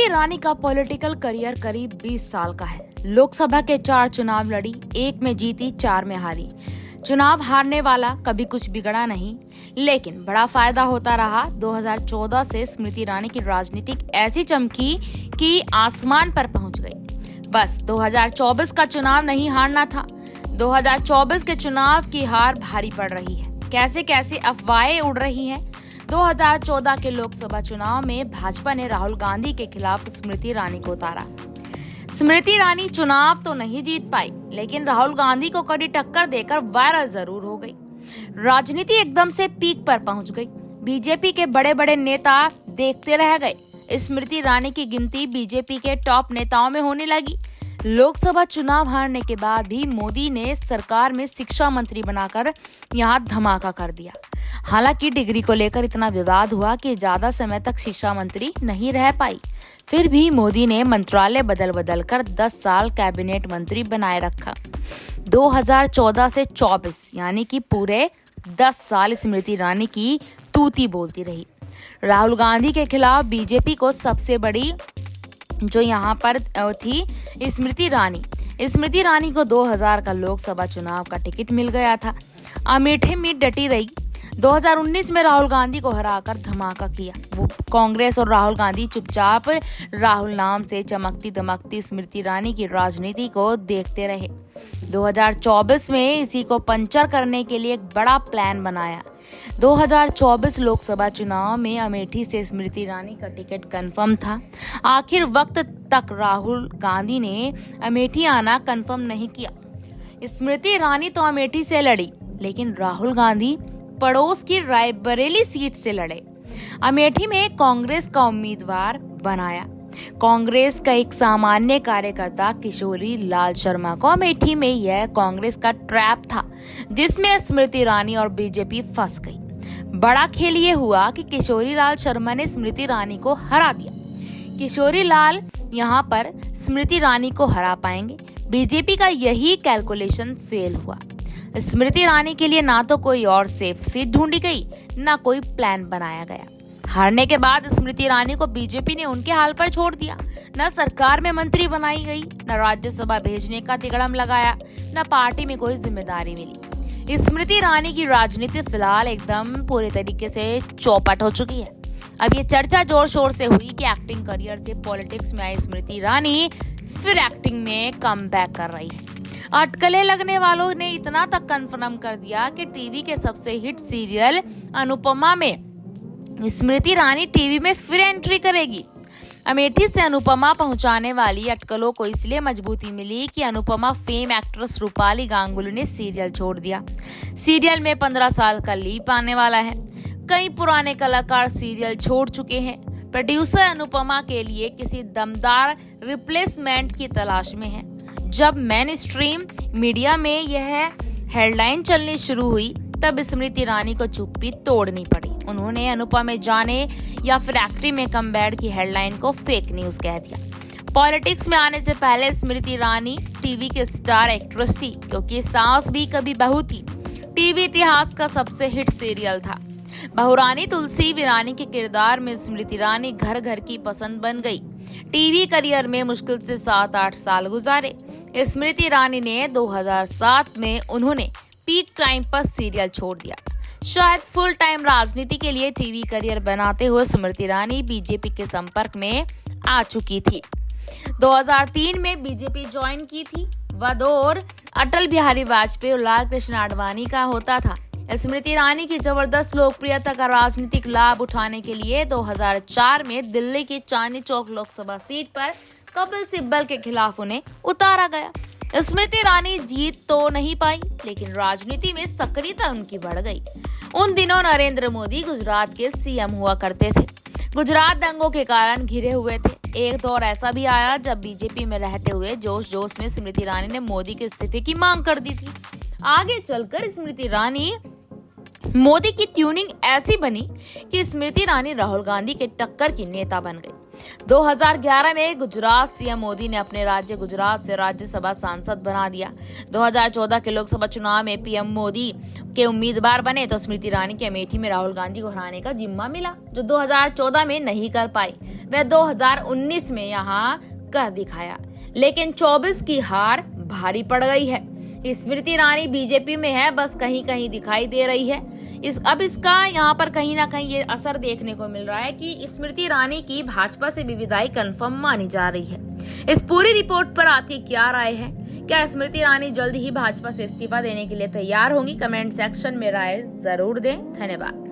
ईरानी का political career करीब 20 साल का है। लोकसभा के 4 चुनाव लड़ी, 1 में जीती, 4 में हारी। चुनाव हारने वाला कभी कुछ बिगड़ा नहीं, लेकिन बड़ा फायदा होता रहा। 2014 से स्मृति ईरानी की राजनीतिक ऐसी चमकी कि आसमान पर पहुंच गई। बस 2024 का चुनाव नहीं हारना था। 2024 के चुनाव की हार भारी पड़ रही है। कैसे कैसे अफवाहें उड़ रही हैं। 2014 के लोकसभा चुनाव में भाजपा ने राहुल गांधी के खिलाफ स्मृति ईरानी को उतारा। स्मृति ईरानी चुनाव तो नहीं जीत पाई, लेकिन राहुल गांधी को कड़ी टक्कर देकर वायरल जरूर हो गई। राजनीति एकदम से पीक पर पहुंच गई। बीजेपी के बड़े बड़े नेता देखते रह गए। स्मृति ईरानी की गिनती बीजेपी के टॉप नेताओं में होने लगी। लोकसभा चुनाव हारने के बाद भी मोदी ने सरकार में शिक्षा मंत्री बनाकर यहां धमाका कर दिया। हालांकि डिग्री को लेकर इतना विवाद हुआ कि ज्यादा समय तक शिक्षा मंत्री नहीं रह पाई। फिर भी मोदी ने मंत्रालय बदल बदल कर 10 साल कैबिनेट मंत्री बनाए रखा। 2014 से 24 यानी कि पूरे 10 साल स्मृति ईरानी की तूती बोलती रही। राहुल गांधी के खिलाफ बीजेपी को सबसे बड़ी जो यहाँ पर थी स्मृति ईरानी को 2000 का लोकसभा चुनाव का टिकट मिल गया था। अमेठी में डटी रही। 2019 में राहुल गांधी को हराकर धमाका किया। वो कांग्रेस और राहुल गांधी चुपचाप राहुल नाम से चमकती दमकती स्मृति ईरानी की राजनीति को देखते रहे। 2024 में इसी को पंचर करने के लिए एक बड़ा प्लान बनाया। 2024 लोकसभा चुनाव में अमेठी से स्मृति ईरानी का टिकट कंफर्म था। आखिर वक्त तक राहुल गांधी ने अमेठी आना कंफर्म नहीं किया। स्मृति ईरानी तो अमेठी से लड़ी, लेकिन राहुल गांधी पड़ोस की रायबरेली सीट से लड़े। अमेठी में कांग्रेस का उम्मीदवार बनाया। कांग्रेस का एक सामान्य कार्यकर्ता किशोरी लाल शर्मा को अमेठी में यह कांग्रेस का ट्रैप था, जिसमें स्मृति ईरानी और बीजेपी फंस गई। बड़ा खेल ये हुआ कि किशोरी लाल शर्मा ने स्मृति ईरानी को हरा दिया। किशोरी लाल यहाँ पर स्मृति ईरानी को हरा पाएंगे। बीजेपी का यही कैलकुलेशन फेल हुआ। स्मृति ईरानी के लिए ना तो कोई और सेफ सीट ढूंढी गई, ना कोई प्लान बनाया गया। हारने के बाद स्मृति ईरानी को बीजेपी ने उनके हाल पर छोड़ दिया। न सरकार में मंत्री बनाई गई, न राज्यसभा भेजने का तिकड़म लगाया, न पार्टी में कोई जिम्मेदारी मिली। स्मृति ईरानी की राजनीति फिलहाल एकदम पूरे तरीके से चौपट हो चुकी है। अब ये चर्चा जोर शोर से हुई कि एक्टिंग करियर से पॉलिटिक्स में आई स्मृति ईरानी फिर एक्टिंग में कम बैक कर रही है। अटकलें लगने वालों ने इतना तक कंफर्म कर दिया कि टीवी के सबसे हिट सीरियल अनुपमा में स्मृति ईरानी टीवी में फिर एंट्री करेगी। अमेठी से अनुपमा पहुंचाने वाली अटकलों को इसलिए मजबूती मिली कि अनुपमा फेम एक्ट्रेस रूपाली गांगुली ने सीरियल छोड़ दिया। सीरियल में 15 साल का लीप आने वाला है। कई पुराने कलाकार सीरियल छोड़ चुके हैं। प्रोड्यूसर अनुपमा के लिए किसी दमदार रिप्लेसमेंट की तलाश में है। जब मेन स्ट्रीम मीडिया में यह हेडलाइन चलनी शुरू हुई, तब स्मृति ईरानी को चुप्पी तोड़नी पड़ी। उन्होंने अनुपमा में जाने या फिर एक्टिंग में कमबैक की हेडलाइन को फेक न्यूज कह दिया। पॉलिटिक्स में आने से पहले स्मृति ईरानी टीवी के स्टार एक्ट्रेस थी, क्योंकि सास भी कभी बहू थी टीवी इतिहास का सबसे हिट सीरियल था। बहुरानी तुलसी ईरानी के किरदार में स्मृति ईरानी घर घर की पसंद बन गई। टीवी करियर में मुश्किल से 7-8 साल गुजारे। स्मृति ईरानी ने 2007 में उन्होंने पीक टाइम पर सीरियल छोड़ दिया। शायद फुल टाइम राजनीति के लिए टीवी करियर बनाते हुए स्मृति ईरानी बीजेपी के संपर्क में आ चुकी थी। 2003 में बीजेपी ज्वाइन की थी। वह दौर अटल बिहारी वाजपेयी और लाल कृष्ण आडवाणी का होता था। स्मृति ईरानी की जबरदस्त लोकप्रियता का राजनीतिक लाभ उठाने के लिए 2004 में दिल्ली की चांदनी चौक लोकसभा सीट पर कपिल सिब्बल के खिलाफ उन्हें उतारा गया। स्मृति ईरानी जीत तो नहीं पाई, लेकिन राजनीति में सक्रियता उनकी बढ़ गई। उन दिनों नरेंद्र मोदी गुजरात के सीएम हुआ करते थे। गुजरात दंगों के कारण घिरे हुए थे। एक दौर ऐसा भी आया जब बीजेपी में रहते हुए जोश जोश में स्मृति ईरानी ने मोदी के इस्तीफे की मांग कर दी थी। आगे चलकर स्मृति ईरानी मोदी की ट्यूनिंग ऐसी बनी कि स्मृति ईरानी राहुल गांधी के टक्कर की नेता बन गई। 2011 में गुजरात सीएम मोदी ने अपने राज्य गुजरात से राज्यसभा सांसद बना दिया। 2014 के लोकसभा चुनाव में पीएम मोदी के उम्मीदवार बने तो स्मृति ईरानी के अमेठी में राहुल गांधी को हराने का जिम्मा मिला, जो 2014 में नहीं कर पाई। वह 2019 में यहाँ कर दिखाया, लेकिन 24 की हार भारी पड़ गई है। स्मृति ईरानी बीजेपी में है, बस कहीं कहीं दिखाई दे रही है। अब इसका यहाँ पर कहीं ना कहीं ये असर देखने को मिल रहा है कि स्मृति ईरानी की भाजपा से भी विदाई कंफर्म मानी जा रही है। इस पूरी रिपोर्ट पर आपकी क्या राय है? क्या स्मृति ईरानी जल्द ही भाजपा से इस्तीफा देने के लिए तैयार होंगी? कमेंट सेक्शन में राय जरूर दें। धन्यवाद।